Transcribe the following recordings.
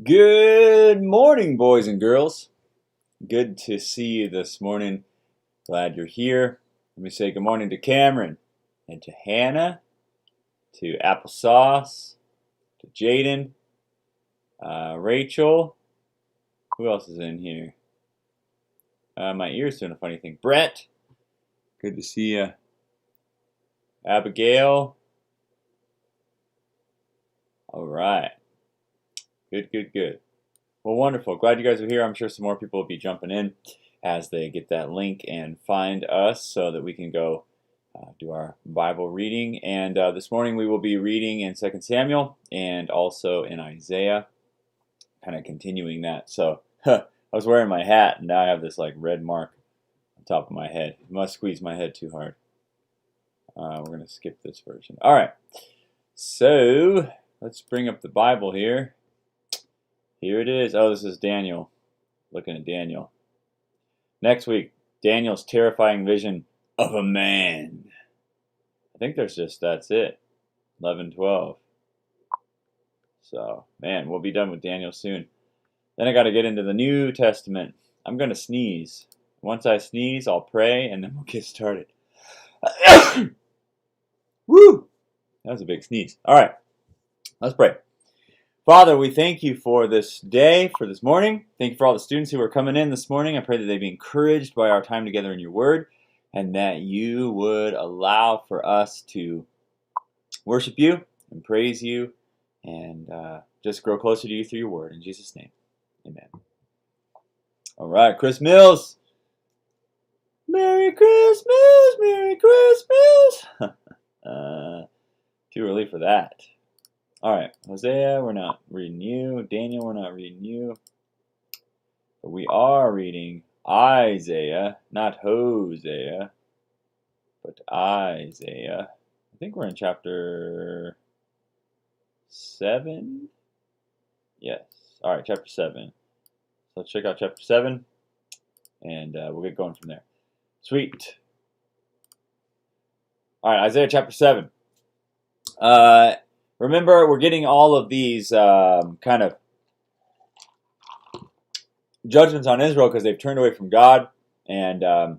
Good morning, boys and girls. Good to see you this morning. Glad you're here. Let me say good morning to Cameron and to Hannah, to Applesauce, to Jaden, Rachel. Who else is in here? My ear's doing a funny thing. Brett, good to see you. Abigail. All right. Good. Well, wonderful. Glad you guys are here. I'm sure some more people will be jumping in as they get that link and find us so that we can go do our Bible reading. And this morning we will be reading in 2 Samuel and also in Isaiah, kind of continuing that. So I was wearing my hat and now I have this like red mark on top of my head. I must squeeze my head too hard. We're going to skip this version. All right. So let's bring up the Bible here. Here it is. Oh, this is Daniel. Looking at Daniel. Next week, Daniel's terrifying vision of a man. I think that's it. 11, 12. So, man, we'll be done with Daniel soon. Then I got to get into the New Testament. I'm going to sneeze. Once I sneeze, I'll pray, and then we'll get started. Woo! That was a big sneeze. All right. Let's pray. Father, we thank you for this day, for this morning. Thank you for all the students who are coming in this morning. I pray that they be encouraged by our time together in your word and that you would allow for us to worship you and praise you and just grow closer to you through your word. In Jesus' name, amen. All right, Chris Mills. Merry Christmas, Merry Christmas. Too early for that. All right, Hosea, we're not reading you. Daniel, we're not reading you. But we are reading Isaiah, not Hosea, but Isaiah. I think we're in chapter 7. Yes. All right, chapter 7. So let's check out chapter 7, and we'll get going from there. Sweet. All right, Isaiah chapter 7. Remember, we're getting all of these kind of judgments on Israel because they've turned away from God. And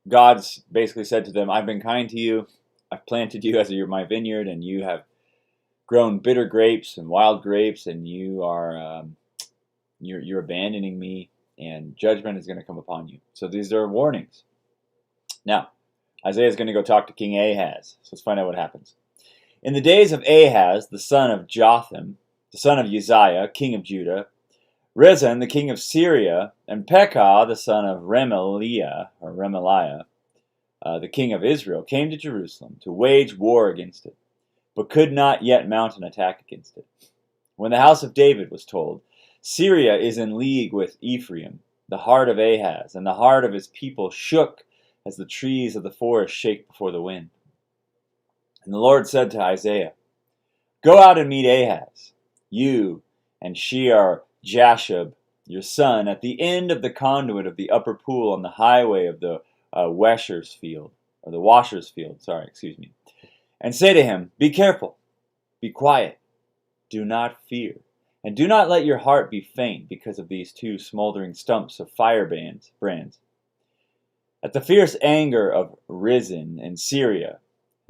God's basically said to them, I've been kind to you. I've planted you as my vineyard, and you have grown bitter grapes and wild grapes, and you are you're abandoning me, and judgment is going to come upon you. So these are warnings. Now, Isaiah is going to go talk to King Ahaz. So let's find out what happens. In the days of Ahaz, the son of Jotham, the son of Uzziah, king of Judah, Rezin, the king of Syria, and Pekah, the son of Remaliah, the king of Israel, came to Jerusalem to wage war against it, but could not yet mount an attack against it. When the house of David was told, Syria is in league with Ephraim, the heart of Ahaz, and the heart of his people shook as the trees of the forest shake before the wind. And the Lord said to Isaiah, Go out and meet Ahaz, you and Shear-Jashub, your son, at the end of the conduit of the upper pool on the highway of the washers' field, and say to him, Be careful, be quiet, do not fear, and do not let your heart be faint because of these two smoldering stumps of firebrands. At the fierce anger of Rezin in Syria,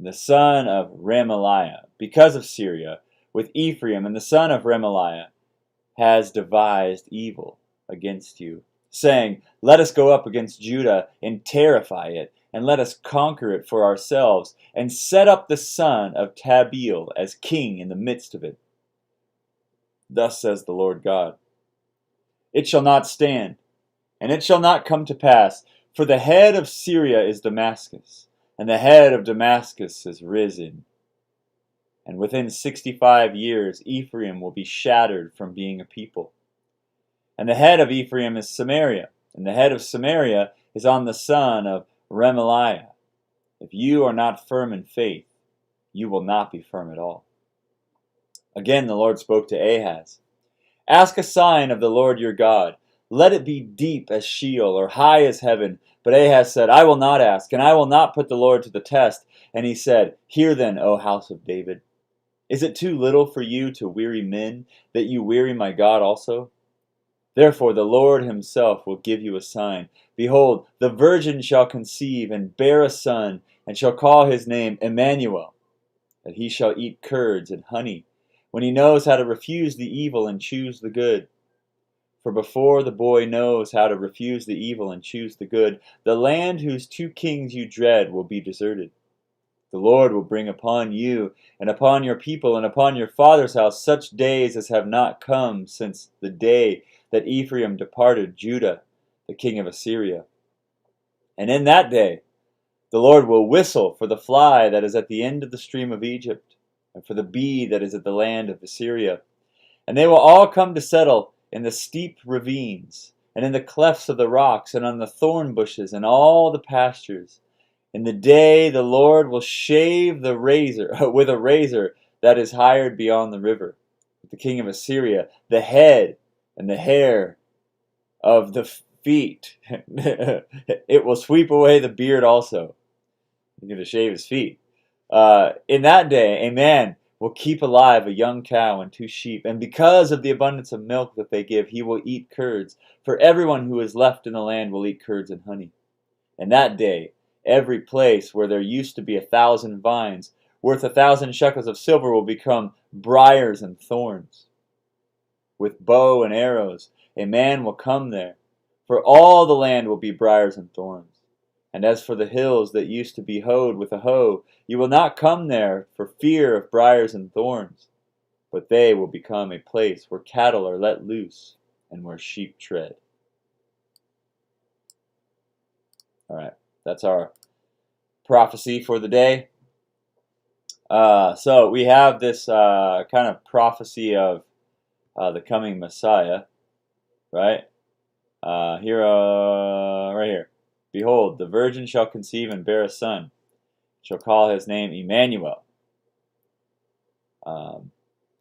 the son of Remaliah, because of Syria, with Ephraim, and the son of Remaliah has devised evil against you, saying, Let us go up against Judah and terrify it, and let us conquer it for ourselves, and set up the son of Tabeel as king in the midst of it. Thus says the Lord God, It shall not stand, and it shall not come to pass, for the head of Syria is Damascus, and the head of Damascus is Rezin. And within 65 years Ephraim will be shattered from being a people. And the head of Ephraim is Samaria, and the head of Samaria is on the son of Remaliah. If you are not firm in faith, you will not be firm at all. Again the Lord spoke to Ahaz, Ask a sign of the Lord your God. Let it be deep as Sheol or high as heaven. But Ahaz said, I will not ask, and I will not put the Lord to the test. And he said, Hear then, O house of David. Is it too little for you to weary men, that you weary my God also? Therefore the Lord himself will give you a sign. Behold, the virgin shall conceive and bear a son, and shall call his name Emmanuel, that he shall eat curds and honey, when he knows how to refuse the evil and choose the good. For before the boy knows how to refuse the evil and choose the good, the land whose two kings you dread will be deserted. The Lord will bring upon you, and upon your people, and upon your father's house, such days as have not come since the day that Ephraim departed Judah, the king of Assyria. And in that day the Lord will whistle for the fly that is at the end of the stream of Egypt, and for the bee that is at the land of Assyria. And they will all come to settle in the steep ravines, and in the clefts of the rocks, and on the thorn bushes, and all the pastures. In the day the Lord will shave the razor with a razor that is hired beyond the river, the king of Assyria, the head and the hair of the feet. It will sweep away the beard also. He's going to shave his feet. In that day, a man will keep alive a young cow and 2 sheep, and because of the abundance of milk that they give, he will eat curds. For everyone who is left in the land will eat curds and honey. In that day, every place where there used to be 1,000 vines, worth 1,000 shekels of silver, will become briars and thorns. With bow and arrows, a man will come there, for all the land will be briars and thorns. And as for the hills that used to be hoed with a hoe, you will not come there for fear of briars and thorns, but they will become a place where cattle are let loose and where sheep tread. All right, that's our prophecy for the day. So we have this kind of prophecy of the coming Messiah, right? Right here. Behold, the virgin shall conceive and bear a son, shall call his name Emmanuel. And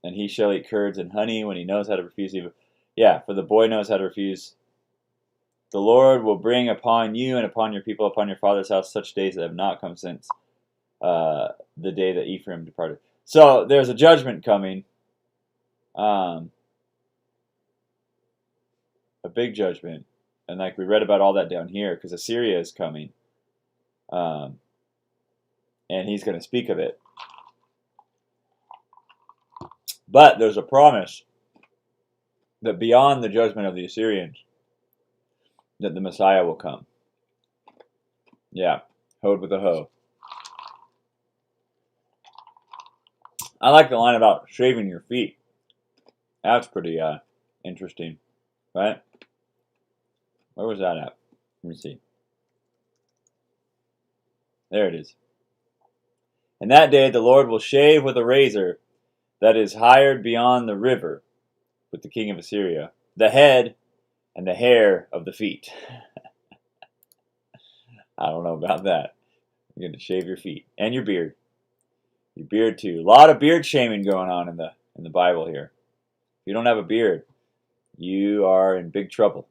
he shall eat curds and honey when he knows how to refuse evil. Yeah, for the boy knows how to refuse. The Lord will bring upon you and upon your people, upon your father's house, such days that have not come since the day that Ephraim departed. So there's a judgment coming. A big judgment. And like we read about all that down here, because Assyria is coming. And he's going to speak of it. But there's a promise that beyond the judgment of the Assyrians, that the Messiah will come. Yeah, hoed with a hoe. I like the line about shaving your feet. That's pretty interesting, right? Where was that at? Let me see. There it is. In that day the Lord will shave with a razor that is hired beyond the river with the king of Assyria, the head and the hair of the feet. I don't know about that. You're going to shave your feet and your beard. Your beard too. A lot of beard shaming going on in the Bible here. If you don't have a beard, you are in big trouble.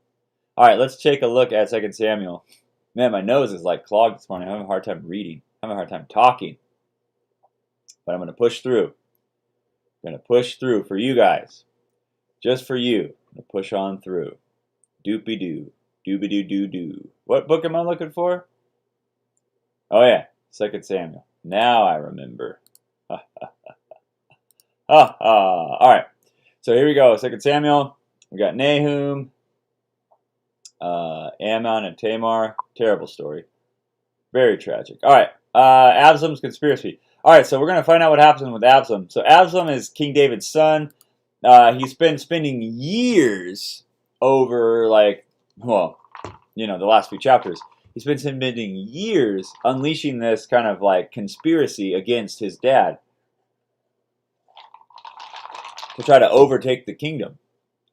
All right, let's take a look at 2 Samuel. Man, my nose is like clogged this morning. I'm having a hard time reading. I'm having a hard time talking. But I'm going to push through. I'm going to push through for you guys. Just for you. I'm going to push on through. Doopy-doo. Doobie-doo-doo-doo. What book am I looking for? Oh, yeah. 2 Samuel. Now I remember. All right. So here we go. 2 Samuel. We got Nahum, Ammon, and Tamar. Terrible story. Very tragic. All right. Absalom's conspiracy. All right. So we're going to find out what happens with Absalom. So Absalom is King David's son. He's been spending years over, the last few chapters. He's been spending years unleashing this kind of conspiracy against his dad to try to overtake the kingdom.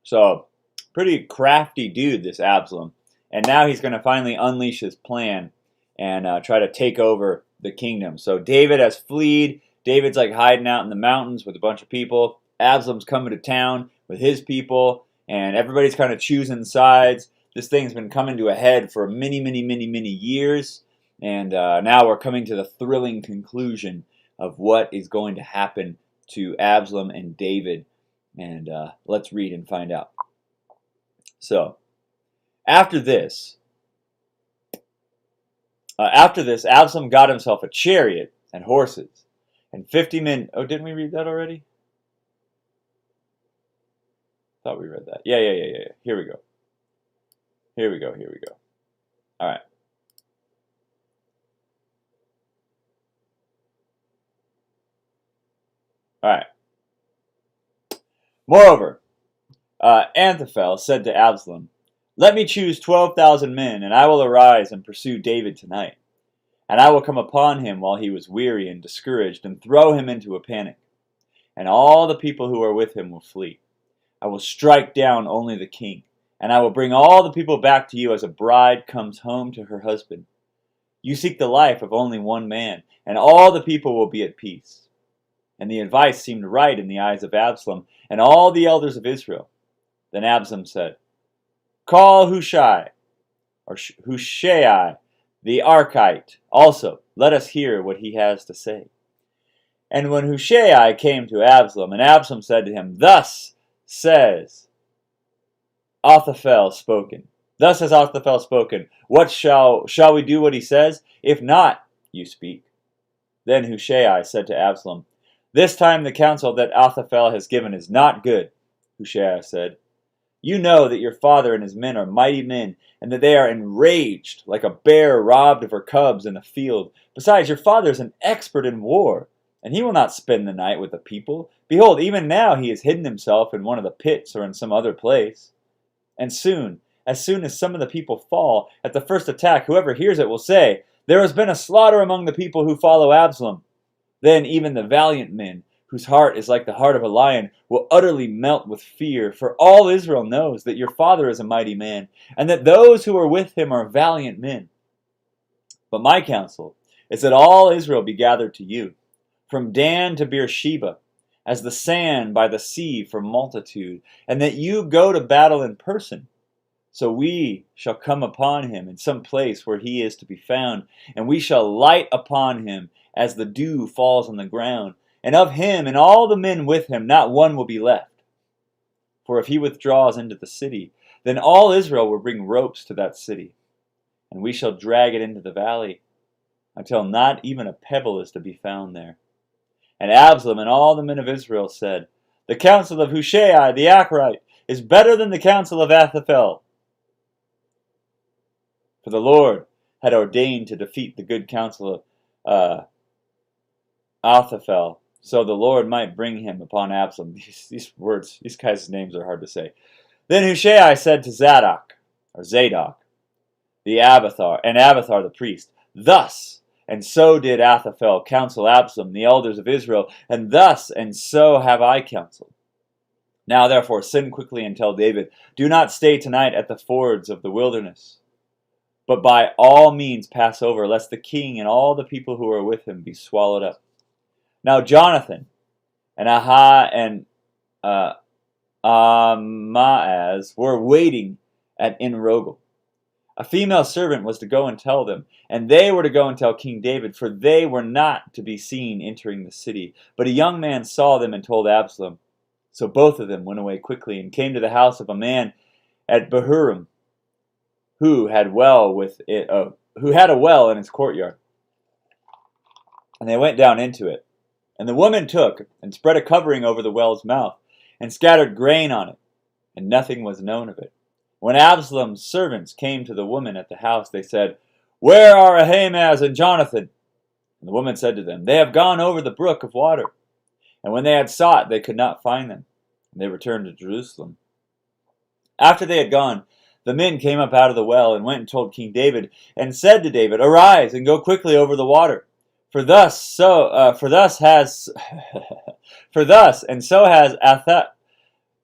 So, pretty crafty dude, this Absalom. And now he's going to finally unleash his plan and try to take over the kingdom. So David has fled. David's hiding out in the mountains with a bunch of people. Absalom's coming to town with his people. And everybody's kind of choosing sides. This thing's been coming to a head for many years. And now we're coming to the thrilling conclusion of what is going to happen to Absalom and David. And let's read and find out. So, after this, Absalom got himself a chariot and horses, and 50 men. Oh, didn't we read that already? Thought we read that. Yeah. Here we go. All right. Moreover, Ahithophel said to Absalom, "Let me choose 12,000 men, and I will arise and pursue David tonight. And I will come upon him while he was weary and discouraged, and throw him into a panic. And all the people who are with him will flee. I will strike down only the king, and I will bring all the people back to you as a bride comes home to her husband. You seek the life of only one man, and all the people will be at peace." And the advice seemed right in the eyes of Absalom and all the elders of Israel. Then Absalom said, "Call Hushai, or Hushai, the Archite, also. Let us hear what he has to say." And when Hushai came to Absalom, and Absalom said to him, "Thus says Ahithophel spoken. Thus has Ahithophel spoken. What shall we do what he says? If not, you speak." Then Hushai said to Absalom, "This time the counsel that Ahithophel has given is not good." Hushai said, "You know that your father and his men are mighty men, and that they are enraged like a bear robbed of her cubs in the field. Besides, your father is an expert in war, and he will not spend the night with the people. Behold, even now he has hidden himself in one of the pits or in some other place. And as soon as some of the people fall, at the first attack, whoever hears it will say, 'There has been a slaughter among the people who follow Absalom.' Then even the valiant men, whose heart is like the heart of a lion, will utterly melt with fear, for all Israel knows that your father is a mighty man, and that those who are with him are valiant men. But my counsel is that all Israel be gathered to you, from Dan to Beersheba, as the sand by the sea for multitude, and that you go to battle in person. So we shall come upon him in some place where he is to be found, and we shall light upon him as the dew falls on the ground. And of him and all the men with him not one will be left. For if he withdraws into the city, then all Israel will bring ropes to that city, and we shall drag it into the valley, until not even a pebble is to be found there." And Absalom and all the men of Israel said, "The counsel of Hushai the Archite is better than the counsel of Ahithophel." For the Lord had ordained to defeat the good counsel of Ahithophel, so the Lord might bring him upon Absalom. These words, these guys' names are hard to say. Then Hushai said to Zadok, the Abiathar, and Abiathar the priest, "Thus and so did Ahithophel counsel Absalom, the elders of Israel, and thus and so have I counseled. Now therefore send quickly and tell David, do not stay tonight at the fords of the wilderness, but by all means pass over, lest the king and all the people who are with him be swallowed up." Now Jonathan and Ahaz and Ahaz were waiting at En-rogel. A female servant was to go and tell them, and they were to go and tell King David, for they were not to be seen entering the city. But a young man saw them and told Absalom. So both of them went away quickly and came to the house of a man at Bahurim, who had a well in his courtyard. And they went down into it. And the woman took and spread a covering over the well's mouth, and scattered grain on it, and nothing was known of it. When Absalom's servants came to the woman at the house, they said, "Where are Ahimaaz and Jonathan?" And the woman said to them, "They have gone over the brook of water." And when they had sought, they could not find them. And they returned to Jerusalem. After they had gone, the men came up out of the well, and went and told King David, and said to David, "Arise, and go quickly over the water. For thus and so has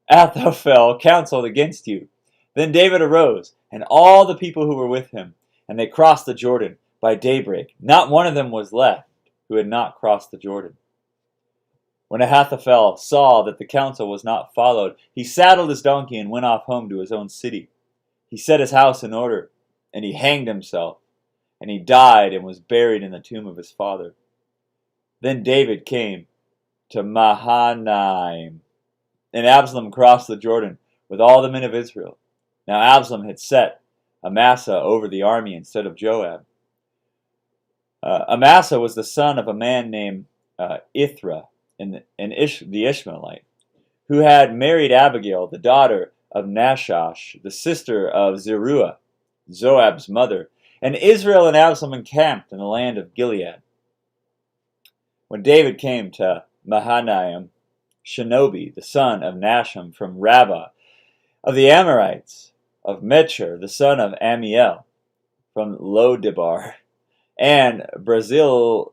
Ahithophel counseled against you." Then David arose, and all the people who were with him, and they crossed the Jordan by daybreak. Not one of them was left who had not crossed the Jordan. When Ahithophel saw that the counsel was not followed, he saddled his donkey and went off home to his own city. He set his house in order, and he hanged himself. And he died and was buried in the tomb of his father. Then David came to Mahanaim. And Absalom crossed the Jordan with all the men of Israel. Now Absalom had set Amasa over the army instead of Joab. Amasa was the son of a man named Ithra, the Ishmaelite, who had married Abigail, the daughter of Nashash, the sister of Zeruiah, Joab's mother. And Israel and Absalom encamped in the land of Gilead. When David came to Mahanaim, Shenobi, the son of Nasham from Rabbah, of the Amorites, of Mechir, the son of Amiel, from Lodebar, and Barzillai,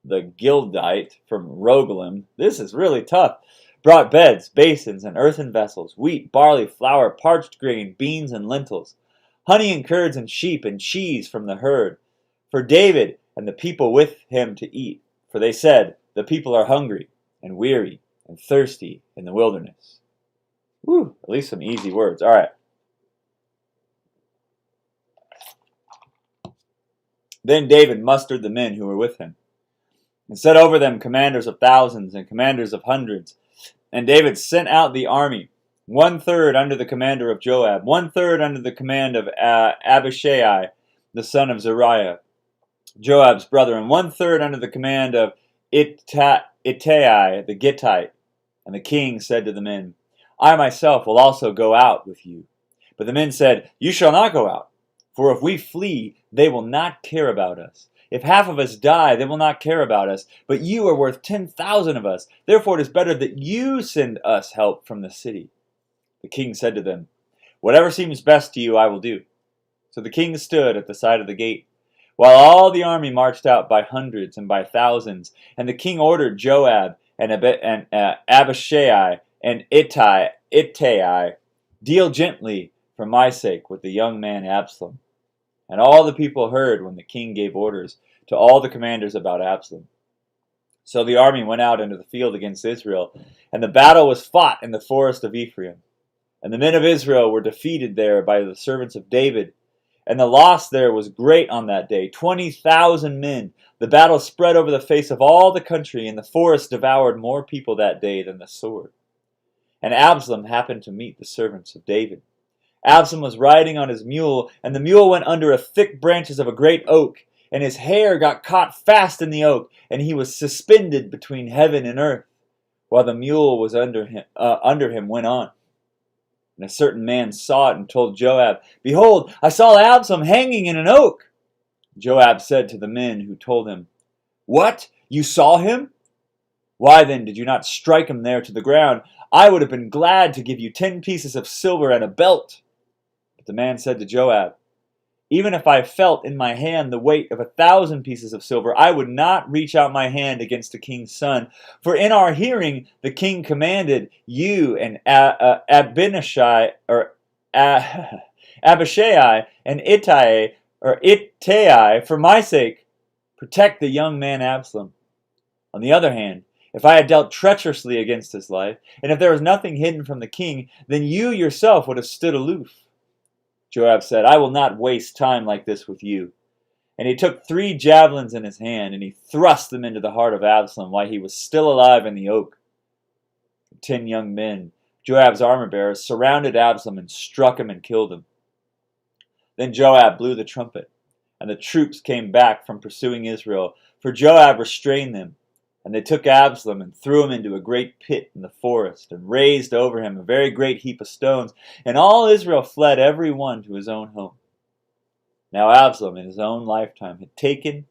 the Gildite, from Rogelim. This is really tough. Brought beds, basins, and earthen vessels, wheat, barley, flour, parched grain, beans, and lentils, honey and curds and sheep and cheese from the herd, for David and the people with him to eat. For they said, the people are hungry and weary and thirsty in the wilderness. Whew, at least some easy words. All right. Then David mustered the men who were with him, and set over them commanders of thousands and commanders of hundreds. And David sent out the army, 1/3 under the commander of Joab, 1/3 under the command of Abishai, the son of Zeruiah, Joab's brother, and 1/3 under the command of Ittai the Gittite. And the king said to the men, I myself will also go out with you. But the men said, You shall not go out, for if we flee, they will not care about us. If half of us die, they will not care about us. But you are worth 10,000 of us. Therefore it is better that you send us help from the city. The king said to them, Whatever seems best to you, I will do. So the king stood at the side of the gate, while all the army marched out by hundreds and by thousands. And the king ordered Joab and Abishai and Ittai, Deal gently for my sake with the young man Absalom. And all the people heard when the king gave orders to all the commanders about Absalom. So the army went out into the field against Israel, and the battle was fought in the forest of Ephraim. And the men of Israel were defeated there by the servants of David, and the loss there was great on that day, 20,000 men. The battle spread over the face of all the country, and the forest devoured more people that day than the sword. And Absalom happened to meet the servants of David. Absalom was riding on his mule, and the mule went under the thick branches of a great oak, and his hair got caught fast in the oak, and he was suspended between heaven and earth, while the mule was under him went on. And a certain man saw it and told Joab, Behold, I saw Absalom hanging in an oak. Joab said to the men who told him, What? You saw him? Why then did you not strike him there to the ground? I would have been glad to give you 10 pieces of silver and a belt. But the man said to Joab, Even if I felt in my hand the weight of 1,000 pieces of silver, I would not reach out my hand against the king's son. For in our hearing the king commanded you and Abishai and Ittai, for my sake, protect the young man Absalom. On the other hand, if I had dealt treacherously against his life, and if there was nothing hidden from the king, then you yourself would have stood aloof. Joab said, I will not waste time like this with you. And he took 3 javelins in his hand, and he thrust them into the heart of Absalom while he was still alive in the oak. 10 young men, Joab's armor-bearers, surrounded Absalom and struck him and killed him. Then Joab blew the trumpet, and the troops came back from pursuing Israel, for Joab restrained them. And they took Absalom and threw him into a great pit in the forest, and raised over him a very great heap of stones. And all Israel fled, every one to his own home. Now Absalom in his own lifetime had taken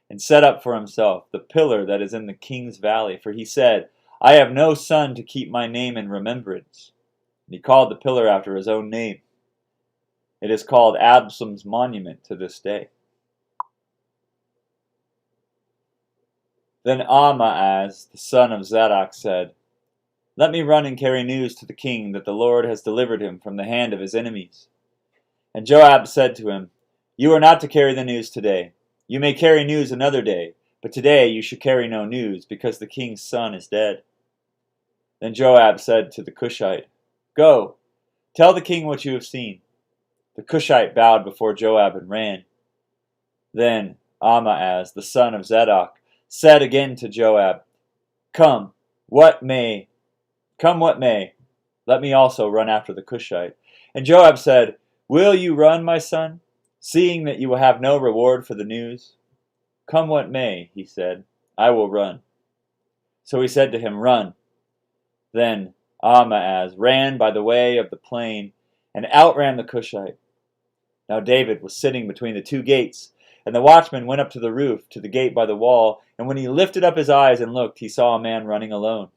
and set up for himself the pillar that is in the king's valley. For he said, I have no son to keep my name in remembrance. And he called the pillar after his own name. It is called Absalom's monument to this day. Then Ahaz, the son of Zadok, said, Let me run and carry news to the king that the Lord has delivered him from the hand of his enemies. And Joab said to him, You are not to carry the news today. You may carry news another day, but today you should carry no news, because the king's son is dead. Then Joab said to the Cushite, Go, tell the king what you have seen. The Cushite bowed before Joab and ran. Then Ahaz, the son of Zadok, said again to Joab, Come, what may, let me also run after the Cushite. And Joab said, Will you run, my son, seeing that you will have no reward for the news? Come what may, he said, I will run. So he said to him, Run. Then Ahaz ran by the way of the plain and outran the Cushite. Now David was sitting between the two gates, and the watchman went up to the roof, to the gate by the wall, and when he lifted up his eyes and looked, he saw a man running alone.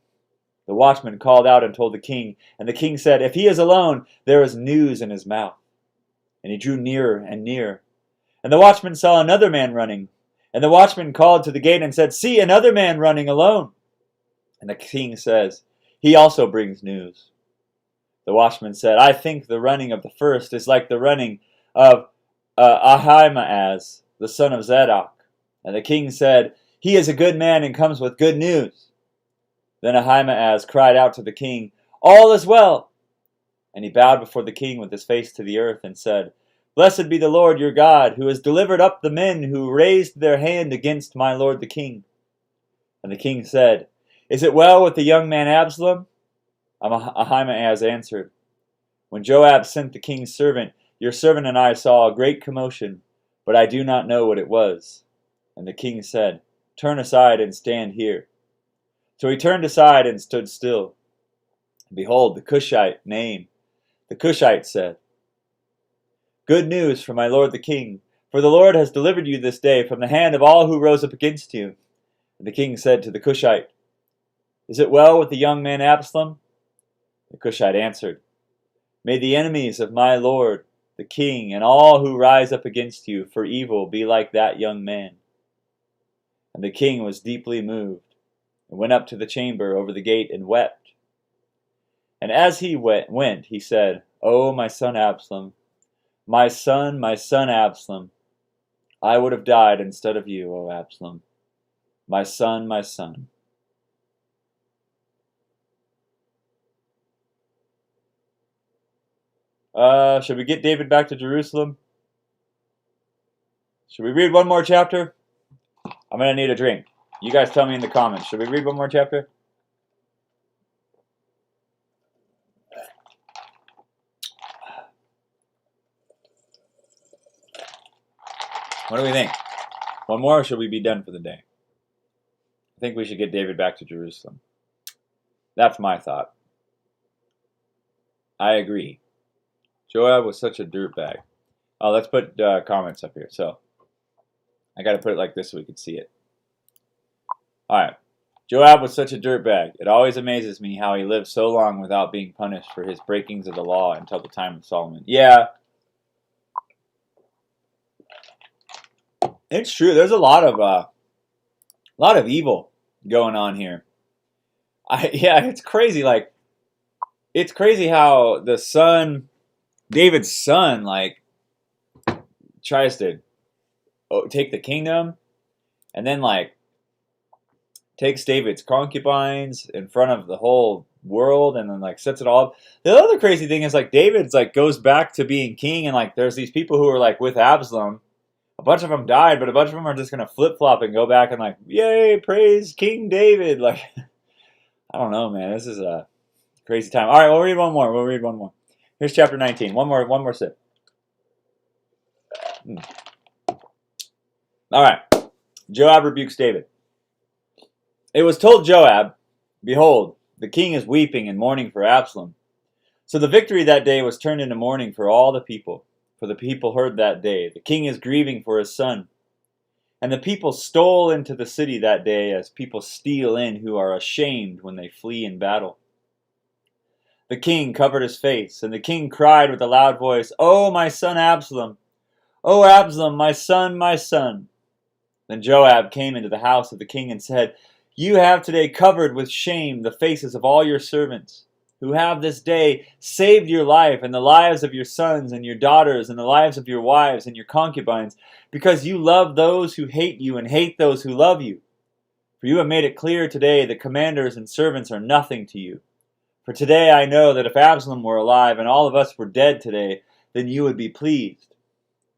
The watchman called out and told the king, and the king said, If he is alone, there is news in his mouth. And he drew nearer and nearer. And the watchman saw another man running. And the watchman called to the gate and said, See, another man running alone. And the king says, He also brings news. The watchman said, I think the running of the first is like the running of Ahimaaz, the son of Zadok. And the king said, He is a good man and comes with good news. Then Ahimaaz cried out to the king, All is well. And he bowed before the king with his face to the earth and said, Blessed be the Lord your God, who has delivered up the men who raised their hand against my lord the king. And the king said, Is it well with the young man Absalom? Ahimaaz answered, When Joab sent the king's servant, your servant and I saw a great commotion, but I do not know what it was. And the king said, Turn aside and stand here. So he turned aside and stood still. And behold, the Cushite said, Good news for my lord the king, for the Lord has delivered you this day from the hand of all who rose up against you. And the king said to the Cushite, Is it well with the young man Absalom? The Cushite answered, May the enemies of my lord the king and all who rise up against you for evil be like that young man. And the king was deeply moved, and went up to the chamber over the gate and wept. And as he went, he said, O my son Absalom, my son Absalom, I would have died instead of you, O Absalom, my son, my son. Should we get David back to Jerusalem? Should we read one more chapter? I'm going to need a drink. You guys tell me in the comments. Should we read one more chapter? What do we think? One more, or should we be done for the day? I think we should get David back to Jerusalem. That's my thought. I agree. Joab was such a dirtbag. Oh, let's put comments up here. So, I got to put it like this so we can see it. Alright. Joab was such a dirtbag. It always amazes me how he lived so long without being punished for his breakings of the law until the time of Solomon. Yeah. It's true. There's a lot of evil going on here. It's crazy. Like, it's crazy how David's son, tries to take the kingdom, and then takes David's concubines in front of the whole world, and then sets it all up. The other crazy thing is David's goes back to being king, and there's these people who are with Absalom. A bunch of them died, but a bunch of them are just gonna flip flop and go back and yay, praise King David. I don't know, man. This is a crazy time. All right, we'll read one more. Here's chapter 19. One more sip. All right. Joab rebukes David. It was told Joab, Behold, the king is weeping and mourning for Absalom. So the victory that day was turned into mourning for all the people. For the people heard that day, the king is grieving for his son. And the people stole into the city that day as people steal in who are ashamed when they flee in battle. The king covered his face, and the king cried with a loud voice, O my son Absalom! O Absalom, my son, my son! Then Joab came into the house of the king and said, You have today covered with shame the faces of all your servants, who have this day saved your life and the lives of your sons and your daughters and the lives of your wives and your concubines, because you love those who hate you and hate those who love you. For you have made it clear today that commanders and servants are nothing to you. For today I know that if Absalom were alive and all of us were dead today, then you would be pleased.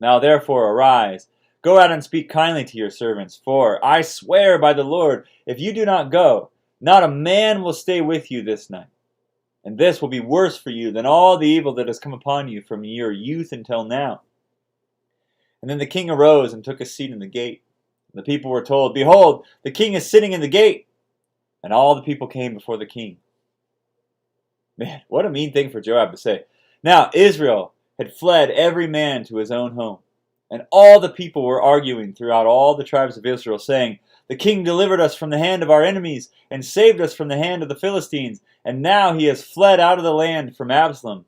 Now therefore arise, Go out and speak kindly to your servants, for I swear by the Lord, if you do not go, not a man will stay with you this night. And this will be worse for you than all the evil that has come upon you from your youth until now. And then the king arose and took a seat in the gate. The people were told, Behold, the king is sitting in the gate. And all the people came before the king. Man, what a mean thing for Joab to say. Now Israel had fled every man to his own home. And all the people were arguing throughout all the tribes of Israel, saying, The king delivered us from the hand of our enemies, and saved us from the hand of the Philistines, and now he has fled out of the land from Absalom.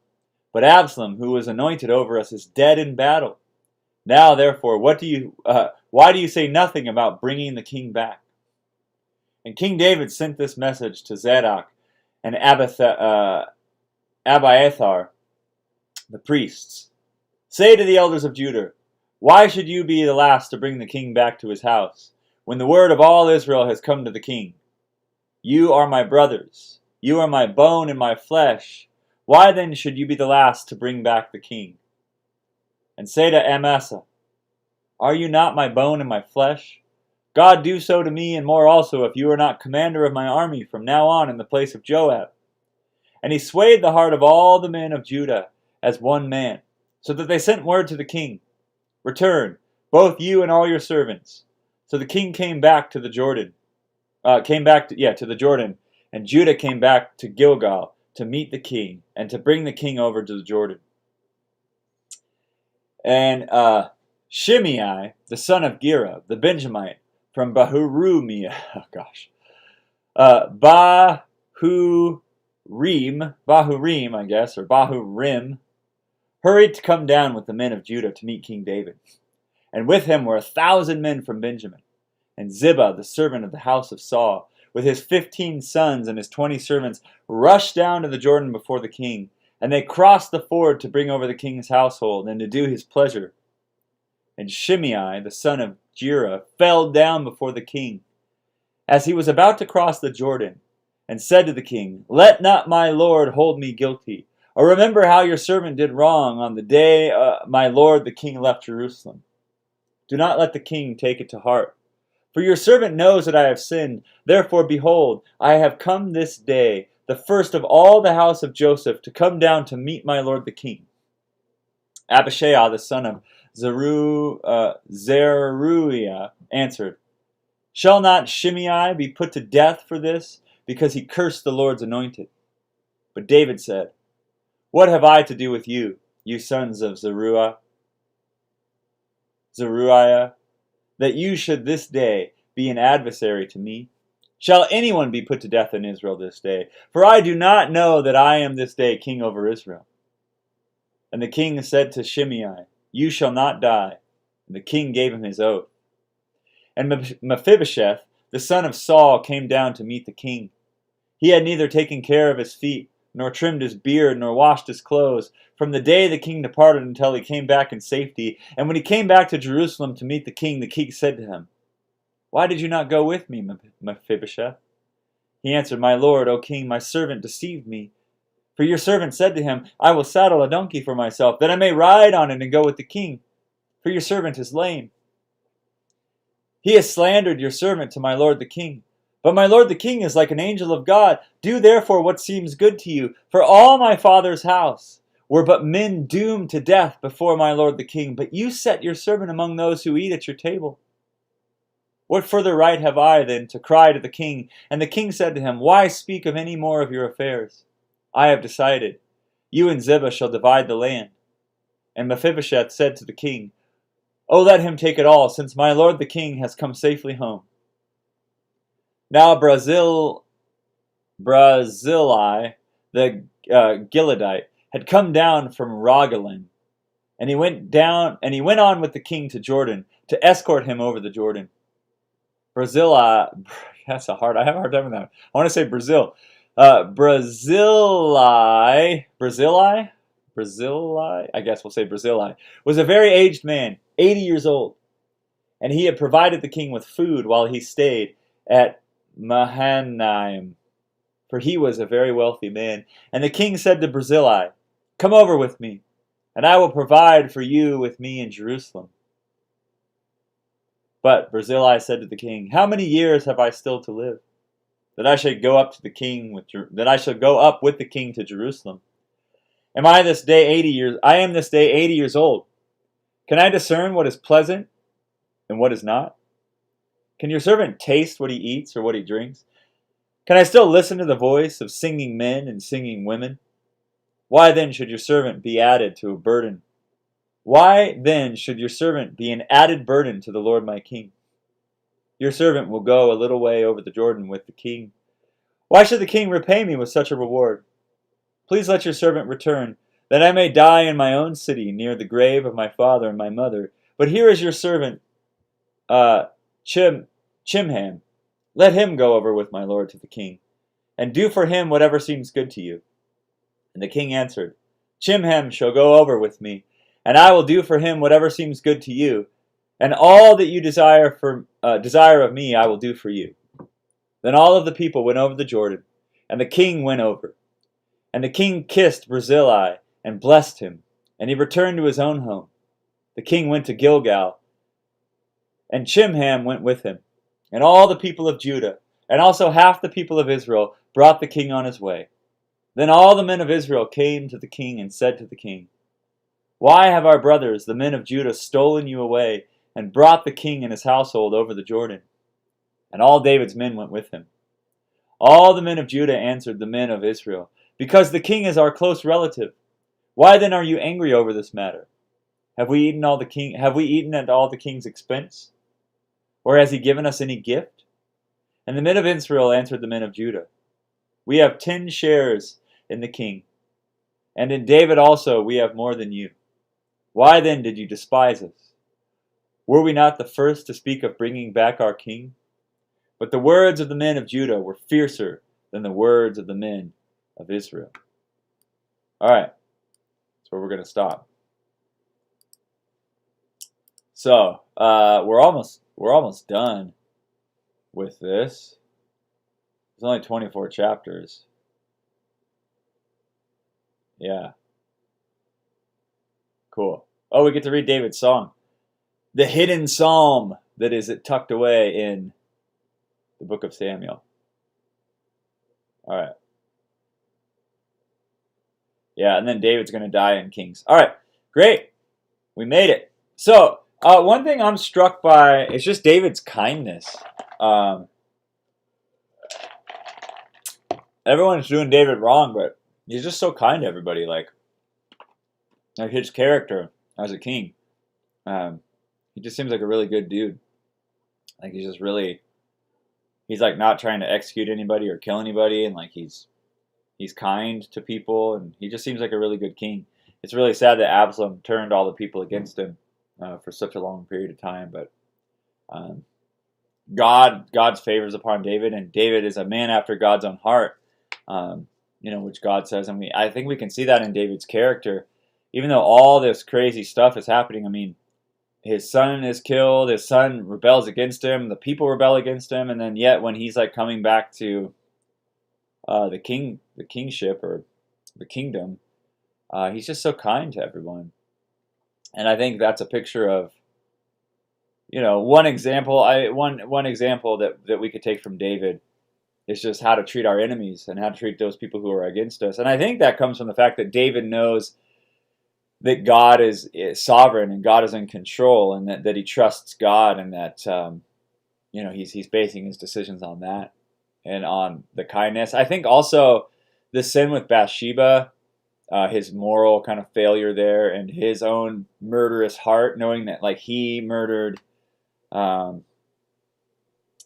But Absalom, who was anointed over us, is dead in battle. Now therefore, why do you say nothing about bringing the king back? And King David sent this message to Zadok and Abiathar, the priests. Say to the elders of Judah, Why should you be the last to bring the king back to his house, when the word of all Israel has come to the king? You are my brothers, you are my bone and my flesh. Why then should you be the last to bring back the king? And say to Amasa, Are you not my bone and my flesh? God do so to me and more also, if you are not commander of my army from now on in the place of Joab. And he swayed the heart of all the men of Judah as one man, so that they sent word to the king, Return, both you and all your servants. So the king came back to the Jordan, to the Jordan, and Judah came back to Gilgal to meet the king and to bring the king over to the Jordan. And Shimei, the son of Gera, the Benjamite, from Bahurim, I guess, or Bahurim, hurried to come down with the men of Judah to meet King David. And with him were 1,000 men from Benjamin. And Ziba, the servant of the house of Saul, with his 15 sons and his 20 servants, rushed down to the Jordan before the king. And they crossed the ford to bring over the king's household and to do his pleasure. And Shimei, the son of Gera, fell down before the king, as he was about to cross the Jordan, and said to the king, Let not my lord hold me guilty, or remember how your servant did wrong on the day my lord the king left Jerusalem. Do not let the king take it to heart. For your servant knows that I have sinned. Therefore, behold, I have come this day, the first of all the house of Joseph, to come down to meet my lord the king. Abishai, the son of Zeruiah, answered, Shall not Shimei be put to death for this, because he cursed the Lord's anointed? But David said, What have I to do with you, you sons of Zeruiah, that you should this day be an adversary to me? Shall anyone be put to death in Israel this day? For I do not know that I am this day king over Israel. And the king said to Shimei, You shall not die. And the king gave him his oath. And Mephibosheth, the son of Saul, came down to meet the king. He had neither taken care of his feet, nor trimmed his beard, nor washed his clothes, from the day the king departed until he came back in safety. And when he came back to Jerusalem to meet the king said to him, Why did you not go with me, Mephibosheth? He answered, My lord, O king, my servant deceived me. For your servant said to him, I will saddle a donkey for myself, that I may ride on it and go with the king. For your servant is lame. He has slandered your servant to my lord the king. But my lord the king is like an angel of God. Do therefore what seems good to you. For all my father's house were but men doomed to death before my lord the king. But you set your servant among those who eat at your table. What further right have I, then, to cry to the king? And the king said to him, Why speak of any more of your affairs? I have decided. You and Ziba shall divide the land. And Mephibosheth said to the king, Oh, let him take it all, since my lord the king has come safely home. Now Barzillai, the Gileadite, had come down from Rogelim, and he went on with the king to Jordan to escort him over the Jordan. Barzillai, I have a hard time with that. I want to say Brazil. Barzillai, I guess we'll say Barzillai, was a very aged man, 80 years old, and he had provided the king with food while he stayed at Mahanaim, for he was a very wealthy man. And the king said to Barzillai, Come over with me, and I will provide for you with me in Jerusalem. But Barzillai said to the king, "How many years have I still to live, that I should go up with the king to Jerusalem? I am this day 80 years old. Can I discern what is pleasant and what is not? Can your servant taste what he eats or what he drinks? Can I still listen to the voice of singing men and singing women? Why then should your servant be added to a burden? Why then should your servant be an added burden to the Lord my king? Your servant will go a little way over the Jordan with the king. Why should the king repay me with such a reward? Please let your servant return, that I may die in my own city near the grave of my father and my mother. But here is your servant, Chimham. Let him go over with my lord to the king, and do for him whatever seems good to you." And the king answered, "Chimham shall go over with me, and I will do for him whatever seems good to you, and all that you desire of me I will do for you." Then all of the people went over the Jordan, and the king went over. And the king kissed Barzillai and blessed him, and he returned to his own home. The king went to Gilgal, and Chimham went with him. And all the people of Judah, and also half the people of Israel, brought the king on his way. Then all the men of Israel came to the king and said to the king, "Why have our brothers, the men of Judah, stolen you away and brought the king and his household over the Jordan?" And all David's men went with him. All the men of Judah answered the men of Israel, "Because the king is our close relative. Why then are you angry over this matter? Have we eaten at all the king's expense? Or has he given us any gift?" And the men of Israel answered the men of Judah, "We have 10 shares in the king, and in David also we have more than you. Why then did you despise us? Were we not the first to speak of bringing back our king?" But the words of the men of Judah were fiercer than the words of the men of Israel. All right, that's where we're going to stop. So we're almost done with this. There's only 24 chapters. Yeah. Cool. Oh, we get to read David's song. The hidden psalm that is tucked away in the book of Samuel. All right. Yeah, and then David's going to die in Kings. All right, great. We made it. So, one thing I'm struck by is just David's kindness. Everyone's doing David wrong, but he's just so kind to everybody. Like his character as a king. He just seems like a really good dude. Like he's like not trying to execute anybody or kill anybody, and like he's kind to people, and he just seems like a really good king. It's really sad that Absalom turned all the people against him for such a long period of time, but God's favors upon David, and David is a man after God's own heart, which God says, and I think we can see that in David's character, even though all this crazy stuff is happening. I mean, his son is killed, his son rebels against him, the people rebel against him, and then yet when he's like coming back to the kingship or the kingdom, he's just so kind to everyone. And I think that's a picture of, one example that we could take from David is just how to treat our enemies and how to treat those people who are against us. And I think that comes from the fact that David knows that God is sovereign and God is in control, and that he trusts God, and that he's basing his decisions on that and on the kindness. I think also the sin with Bathsheba, his moral kind of failure there, and his own murderous heart, knowing that like he murdered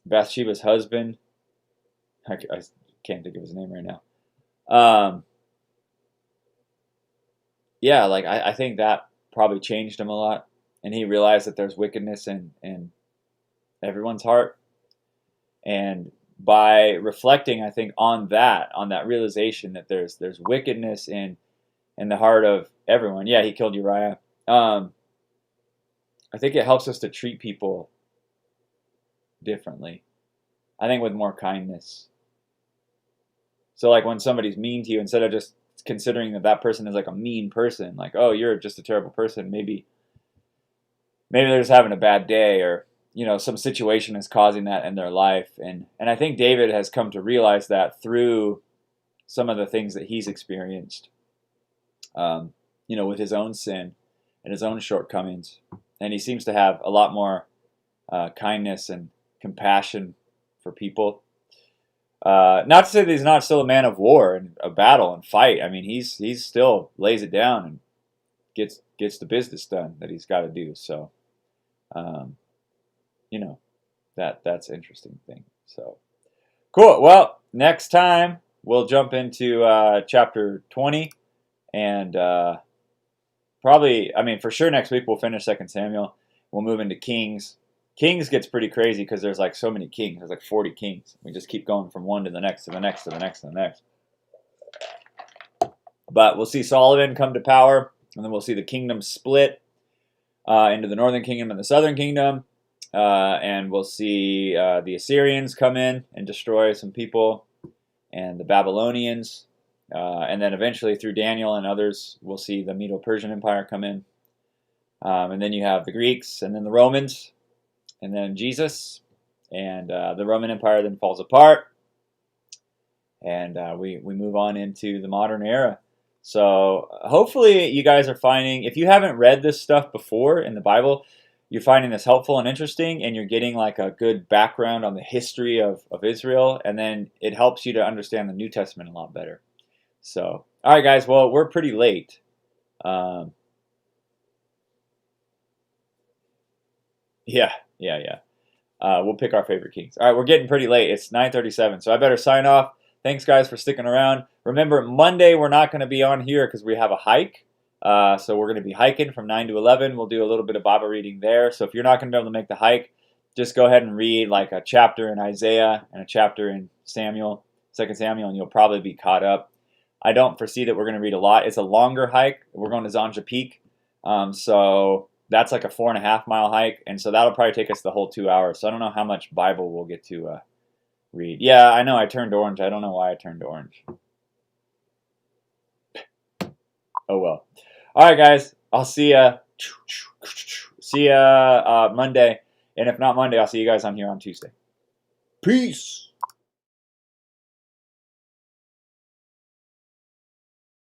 Bathsheba's husband. I can't think of his name right now. Yeah, like I think that probably changed him a lot, and he realized that there's wickedness in everyone's heart, and by reflecting, I think, on that realization that there's wickedness in the heart of everyone. Yeah, he killed Uriah. I think it helps us to treat people differently. I think with more kindness. So like when somebody's mean to you, instead of just considering that person is like a mean person, like, oh, you're just a terrible person, maybe they're just having a bad day, or some situation is causing that in their life. And I think David has come to realize that through some of the things that he's experienced, with his own sin and his own shortcomings. And he seems to have a lot more kindness and compassion for people. Not to say that he's not still a man of war and a battle and fight. I mean, he's still lays it down and gets the business done that he's got to do. So, that's an interesting thing. So, cool. Well, next time we'll jump into chapter 20, and probably, for sure next week we'll finish 2 Samuel. We'll move into Kings. Kings gets pretty crazy because there's like so many kings. There's like 40 kings. We just keep going from one to the next, to the next, to the next, to the next. But we'll see Solomon come to power, and then we'll see the kingdom split into the northern kingdom and the southern kingdom. And we'll see the Assyrians come in and destroy some people, and the Babylonians. And then eventually through Daniel and others, we'll see the Medo-Persian Empire come in. And then you have the Greeks, and then the Romans, and then Jesus, and the Roman Empire then falls apart, and we move on into the modern era. So hopefully you guys are finding, if you haven't read this stuff before in the Bible, you're finding this helpful and interesting, and you're getting like a good background on the history of Israel, and then it helps you to understand the New Testament a lot better. So, all right, guys, well, we're pretty late. Yeah. We'll pick our favorite kings. All right, we're getting pretty late. It's 9:37, so I better sign off. Thanks, guys, for sticking around. Remember, Monday we're not going to be on here because we have a hike. So we're going to be hiking from 9 to 11. We'll do a little bit of Bible reading there. So if you're not going to be able to make the hike, just go ahead and read like a chapter in Isaiah and a chapter in 2 Samuel, and you'll probably be caught up. I don't foresee that we're going to read a lot. It's a longer hike. We're going to Zanja Peak. So that's like a 4.5 mile hike. And so that'll probably take us the whole 2 hours. So I don't know how much Bible we'll get to read. Yeah, I know I turned orange. I don't know why I turned orange. Oh, well. All right, guys. I'll see ya. See ya Monday. And if not Monday, I'll see you guys on here on Tuesday. Peace.